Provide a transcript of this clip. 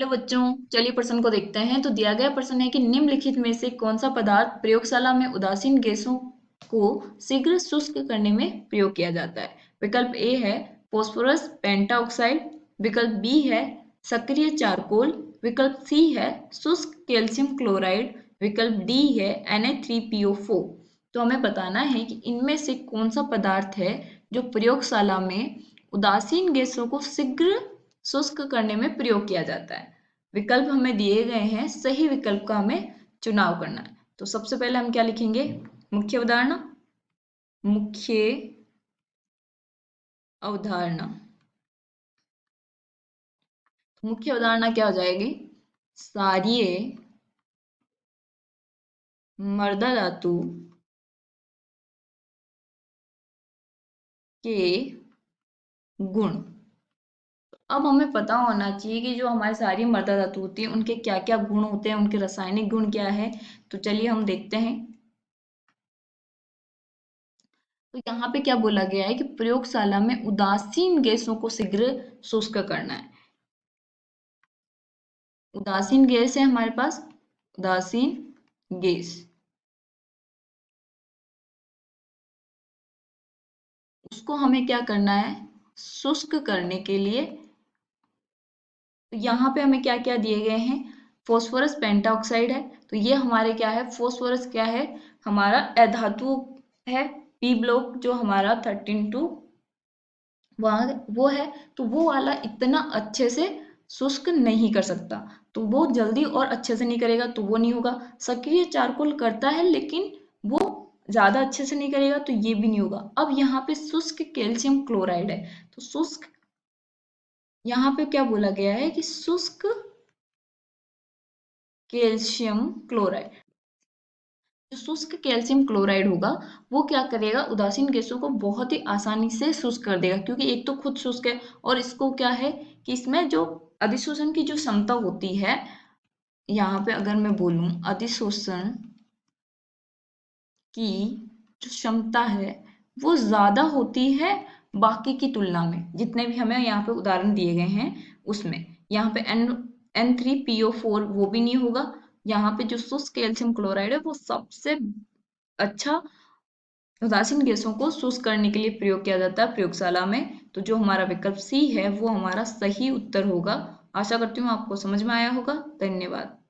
Hello बच्चों, चलिए प्रश्न को देखते हैं। तो दिया गया प्रश्न है कि निम्नलिखित में से कौन सा पदार्थ प्रयोगशाला में उदासीन गैसों को शीघ्र शुष्क करने में प्रयोग किया जाता है। विकल्प ए है फास्फोरस पेंटाऑक्साइड, विकल्प बी है सक्रिय चारकोल, विकल्प सी है शुष्क कैल्शियम क्लोराइड, विकल्प डी है Na3PO4। तो हमें बताना है कि इनमें से कौन सा पदार्थ है जो प्रयोगशाला में उदासीन गैसों को शीघ्र शुष्क करने में प्रयोग किया जाता है। विकल्प हमें दिए गए हैं, सही विकल्प का हमें चुनाव करना है। तो सबसे पहले हम क्या लिखेंगे? मुख्य अवधारणा। मुख्य अवधारणा मुख्य अवधारणा क्या हो जाएगी? सारीय मृदा धातु के गुण। अब हमें पता होना चाहिए कि जो हमारी सारी मृदा धातु होती है उनके क्या क्या गुण होते हैं, उनके रासायनिक गुण क्या है। तो चलिए हम देखते हैं। तो यहाँ पे क्या बोला गया है कि प्रयोगशाला में उदासीन गैसों को शीघ्र शुष्क करना है। उदासीन गैस है हमारे पास, उदासीन गैस, उसको हमें क्या करना है? शुष्क करने के लिए। तो यहाँ पे हमें क्या क्या दिए गए हैं? फास्फोरस पेंटाऑक्साइड है, तो ये हमारे क्या है? फास्फोरस क्या है? हमारा अधातु है। पी ब्लॉक जो हमारा 13 वहां वो है, तो वो वाला इतना अच्छे से शुष्क नहीं कर सकता, तो वो जल्दी और अच्छे से नहीं करेगा, तो वो नहीं होगा। सक्रिय चारकोल करता है लेकिन वो ज्यादा अच्छे से नहीं करेगा, तो ये भी नहीं होगा। अब यहाँ पे शुष्क कैल्शियम क्लोराइड है, तो शुष्क यहाँ पे क्या बोला गया है कि शुष्क कैल्शियम क्लोराइड, जो शुष्क कैल्शियम क्लोराइड होगा वो क्या करेगा? उदासीन गैसों को बहुत ही आसानी से शुष्क कर देगा, क्योंकि एक तो खुद शुष्क है और इसको क्या है कि इसमें जो अधिशोषण की जो क्षमता होती है, यहाँ पे अगर मैं बोलूं अधिशोषण की जो क्षमता है वो ज्यादा होती है बाकी की तुलना में। जितने भी हमें यहाँ पे उदाहरण दिए गए हैं उसमें यहाँ पे N3PO4 वो भी नहीं होगा। यहाँ पे जो शुष्क कैल्शियम क्लोराइड है वो सबसे अच्छा उदासीन गैसों को शुष्क करने के लिए प्रयोग किया जाता है प्रयोगशाला में। तो जो हमारा विकल्प सी है वो हमारा सही उत्तर होगा। आशा करती हूँ आपको समझ में आया होगा। धन्यवाद।